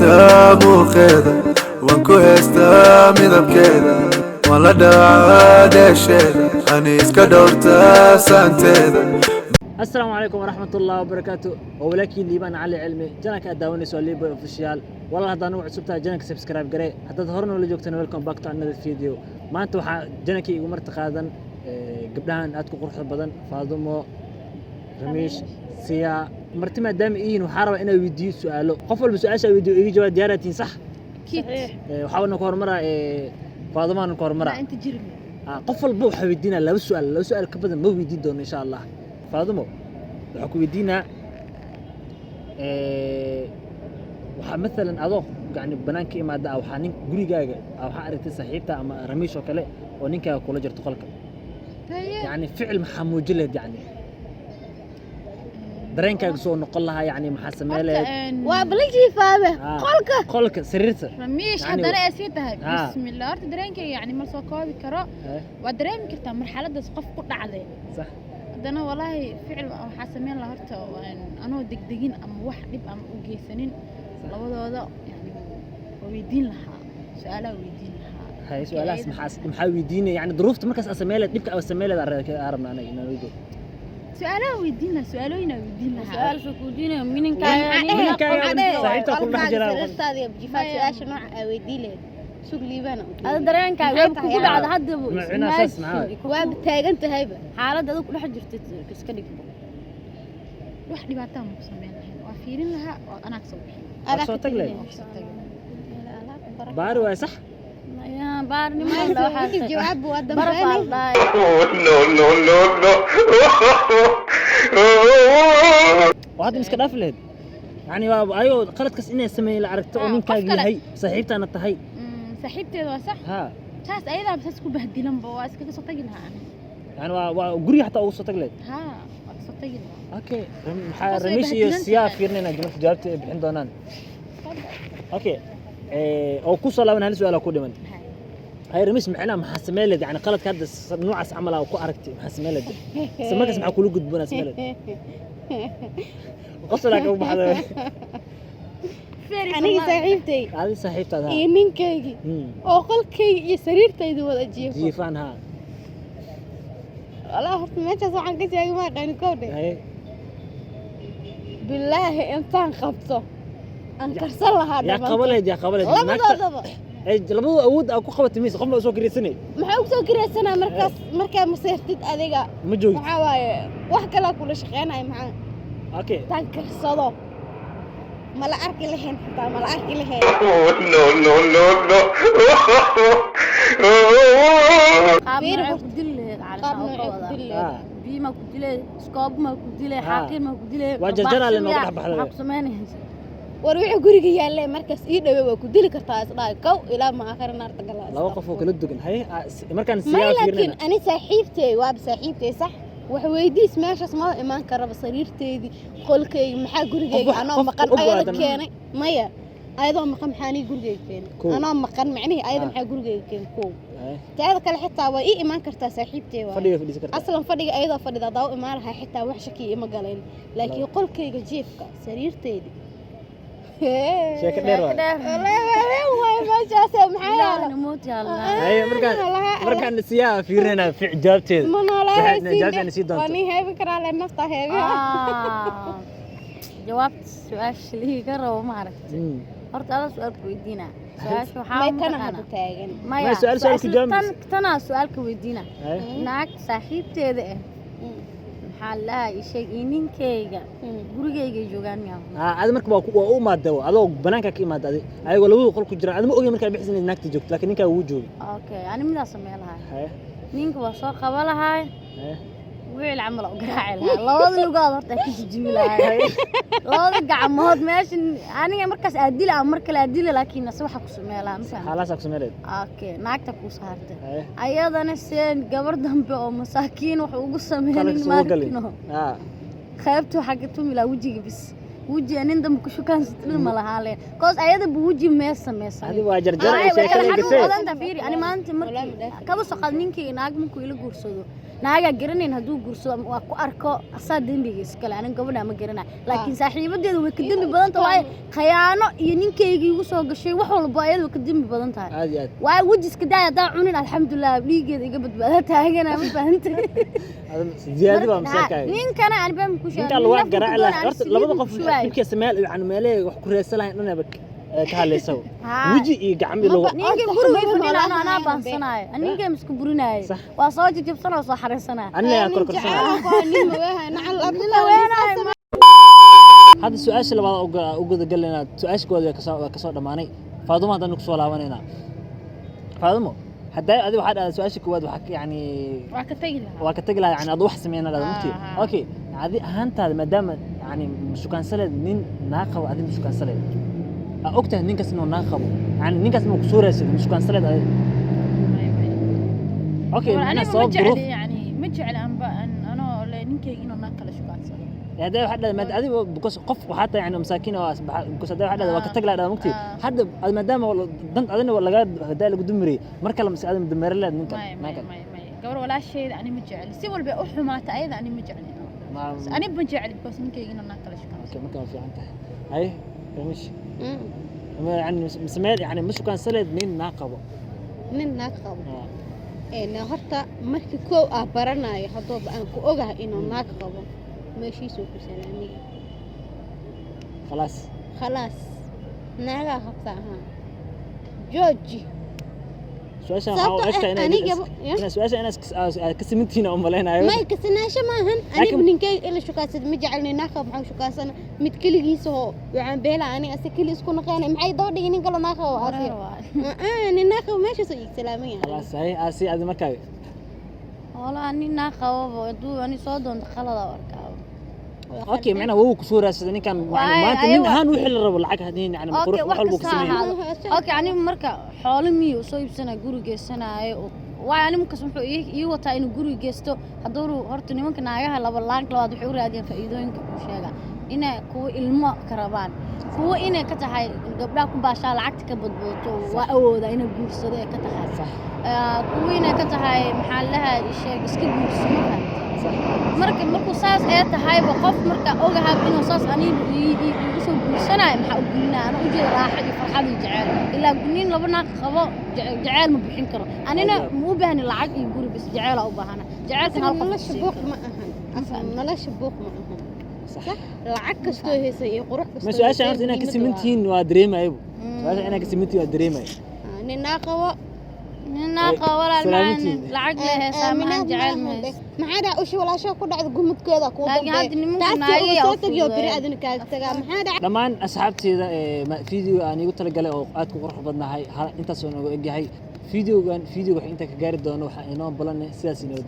heestaa muuqeeda waan ku heestaa midabkeeda waan la dhacaa dheesheeda ani iska dhowrtaa saanteeda. السلام عليكم ورحمة الله وبركاته. ولكن ليبان علي علمي جنك أداوني سؤال ليبا أوفيشيال والله هذا نوع سبتها جنك سبسكرايب قري حتى ظهرنا ولا جوكتنا ويلكم باك تو another فيديو. ما أنتوا جنكي ومرت قادن قبلها أتكو قرح بدن فاضمو رميش سيا مرتي ما دام إيه وحارة أنا فيديو سؤاله قفل بسؤال فيديو يجي جواب ديارتين صح؟ كيت وحاولنا كور مرة فاضمو نكور مرة أنت جرمي قفل بوح ويدينا لو سؤال كبدن مو ويدي دون إن شاء الله. فاضمو waxaa ku weydiinaa waxaa maalan adoo yani banaanka imaada waxaa nin gurigaaga waxaa aragtay saaxiibta ama ramiish oo kale oo ninkaaga kula jirto qolka yani ficil maxaa muujin lahayd yani dareenkaaga soo noqon lahaa yani maxaa samee lahayd waa balajii faabe qolka sariirta رميش haddana ay sii tahay bismillah horta dareenkayga yani ma soo koobi karo waa dareemi kartaa marxaladaas qof ku dhacday sax haddana walaahi ficil waxaa sameyn lahaa horta anoo degdegin ama wax dhib ama u geysanin labadooda yani waa weydiin lahaa su-aalaha weydiin lahaa hay su-aalahaas maxaa weydiinaya yani duruufta markaas samee lahayd dhibka samee lahayd arabna anaga inaan weydiin su-aalaha weydiin lahaa su-aalooyina weydiin lahaa su-aal soo kuudinaya mininkaaga saaxiibta ku dhex jira sirtaada iyo jifa su-aasha nooca ay weydiin lahayd sug liibana ada dareenkaaga way kugu dhacda haddaba waa taagan tahayba xaaladda adigu ku dhex jirtay iska dhigbo wax dhibaato ma ku sameyn lahayn waa fiirin lahaa oo anaag soo bixin soo tag leh baari waay sax ya baarni ma waxaa jawaab waa dambeeyay waad iska dhaaf leed yani waa ayo qaladkaas inay sameeyay la aragto oo ninkaaga yahay saaxiibtaana tahay saaxiibteeda waa sax ها taas ayada bas ku bahdilan ba waa iska soo tagi lahaa يعني waa guri xataa ugu soo tag leed ha waa soo tagi lahaa okay maxaa ramiish iyo siyaa fiirnayna jawaabta jawaabta bixin doonaan okay oo ku soo laaban hal su'aal ku dhiman hay ramiish maxaa samee leed yani qaladka hadda noocaas camal ah ku aragtay maxaa samee leed samakaas maxaa kula gudboona samee leed qosolaaka u baxday aniga saaxiibtay adi saaxiibtaada iyo ninkaygi oo qolkayga iyo sariirtayda wada jiifaan ha walaa horta meeshaas waxaan ka sheegay ma aqaani kowdhe bilaahi intaan qabto aan karsan lahaa yaa qabaleed labadoodaba labadu awood aa ku qabatay mise qofna soo kireysanay maxaa u soo kireysanaa markaa maseertid adiga ma joogid maxaa waaye wax kale kula shaqeynaya maxaa okay taan karsado mala arki lahayn xitaa mala arki lahayn qaabna ku dileed calaasha biima ku dileed skoob ma ku dileed xaqin ma ku dileed waa jarjara la nooga dhaxbaxday wax sameynaysa war wixii guriga yaalay markaas ii dhawe waa ku dili kartaa isdhaa kow ilaa ma aakhir naarta galaa laba qof oo kala dugan hay markaan siyaa fiirnaa laakiin ani saaxiibtay waa saaxiibtay sax wax weydiis meeshaas ma imaan karaba sariirteedii qolkayga maxaa gurigayga anoo maqan ayada keenay maya ayadoo maqan maxaanii gurigayga keenay anoo maqan macnihii ayada maxaa gurigayga keenay kow taada kale xitaa waa ii imaan kartaa saaxiibtay waa fadhiga fadhiisa kartaa aslan fadhiga ayadoo fadhida daaw imaan lahaa xitaa wax shaki ima galeen laakiin qolkayga jiifka sariirteedii sheeka dheer waay meeshaas maxaa yaala mood yaala hay markaan siyaa fiirnayna jawaabteeda jawaabteeda si doonto wani heebi karaa le nafta heebi jawaabta su-aasha lihi ka rabo ma aragtay horta ada su-aal ku weydiina su-aasha waxaa kana hada taagan maya su-aal ku jawaab tanaa su-aal ka weydiina naag saaxiibteeda maxaa lahaa isheeg ninkayga gurigayga joogaan miyaa aad marka waa u maadaw adoo banaanka ka imaad ayagoo labadu qol ku jiraan aad ma ogeey markaa bixisay naagta joogto laakiin ninka uu joogi okay ani midaa samee lahaa ninka waa soo qaba lahaa wiil camal oo garaaci lahaa labada lugood horta ka jijibi lahaa labada gacmood meeshan aniga markaas aadila ama markale aadila laakiin nase waxa ku samee lahaa markaa xalaas ku samee okay naagta ku saartay ayadana seen gabar dambe oo masaakiin wax ugu sameeyay markino qaybtu xagga tumila wajiga bis وجي أنا عندما كشوكان سترين ملهالين كوز أيضا بوجي ما سمسا هذه واجر جرا إيش كذا هذا أنت فيري أنا ما أنت مركي كابو سقال منك ناق منكو إلى جورسودو naaga garanayn hadduu guursado waa ku arko asaa dembiga iskale aniga gabadha ma garanay laakiin saaxiibadeedu way ka dembi badan tahay khiyaano iyo ninkeygii ugu soo gashay wax walba ayadu way ka dembi badan tahay aad iyo aad waa wajiska daay hadaa cunin alxamdulilah dhiigeeda iga badbaada taagana ma fahanti ziyaadi baa masakay ninkana aan baan ku sheegay ninka lagu garaac la horta labada qof ninka Soomaal yani meelay wax ku reesalayn dhanaba ka hadlayso wiji iyo gacmi lagu ninka guriga fadhina ana baansanaay aniga isku burinaay waa soo jijibsan oo soo xareysanaay aniga korkorsan هذا السؤال اللي بعده أوجد قال لنا سؤال كود كسر دماني فاضمة هذا نقص ولا ونينا فاضمة حتى هذا واحد سؤال كود وحك يعني وكتجي لها يعني أضوح سمينا هذا ممكن أوكي هذه أنت هذا ما دام يعني مش كان سلد نين ناقة وهذه مش كان سلد أكتر نين كسنو ناقة يعني نين كسنو كسورة سيد مش كان سلد أوكي أنا صوب ظروف يعني مجعل أنا نينكي إنه ناقة لشو كان سلد هذا واحد ما هذه بقص قف وحتى يعني مساكين وأصبح بقص هذا واحد وقت تقلع هذا مكتي حد ما دام ضنت أذن ولا قاد هذا اللي قدمري مركل لما سأل مدمر له ممكن ما قبل ولا شيء أنا مجعل سوى البيع ما تأيد أنا مجعل أنا بمجعل بس نينكي إنه ناقة لشو كان سلد ما كان في عنده أي مش يعني مسمير يعني مش كان سلد نين ناقبه nin naag qabo horta markii koow baranayo haddoo aan ku ogahay inuu naag qabo meeshiisuu ku salaamay khalaas naagaa qabta ahaan jooji سؤال أنا كسمتين أو ملينا ما يكسناش maahan aniga ninkay ila shukaasad ma jecelnay naaqab maxaa shukaasana mid kaligiisa oo waxaan beela aniga asikali isku naqaanay maxay doo dhigin in kala naaqab oo aasi nin naaqab meesha soo islaamay خلاص هاي أسي هذا مكاي والله أني ناقب ودو أني صادون خلدا وركاب أوكي معنا هو كسورة سدني كان ما تنين هان وحل الرب العك هدين يعني مقروح وحل بوكسمين أوكي يعني مركا حالمي وصيب سنة جوري جسنا وأنا ممكن سمحوا يوتا إنه جوري جستو هدورو هرتني ممكن نعيها لبلانك لو هذا حوري هذين فايدين كوشيجا إنه كو الماء كربان كو إنه كتحي قبلكم باشا العكت كبضبوطو وأودا إنه جور صدق كتحي صح كو إنه كتحي محلها الشيء اسكت جور صدق markuu saas ee tahay qof marka ogahay inuu saas anigu igu soo guursanay maxaa u gulina ana u jeedo raaxo iyo farxad iyo jacayl ilaa guniin laba naaq qabo jacayl ma bixin karo anina ma u baahni lacag iyo guri bis jacayl u baahana jacaylkan hal qof buuq ma ahan nolosha buuq ma ahan صح lacag kasto heesay iyo qurux kasto ma su'aasha horta inaan ka simintiin waa dareemayo su'aasha inaan ka simintiin waa dareemayo nin naaqo ناقة ولا المان العقل هي سامعان جعل ما عدا وش ولا شو كل عاد قمت كذا كوب لكن هذا ممكن ناقية صوتك يو بري أذن كذا ما عدا لما أصحابتي فيديو أنا قلت لك قال أوقات قرح بدنا هاي أنت سوينا هاي فيديو وحين أنت كجارد دونه وحين بلنا سياسي نقول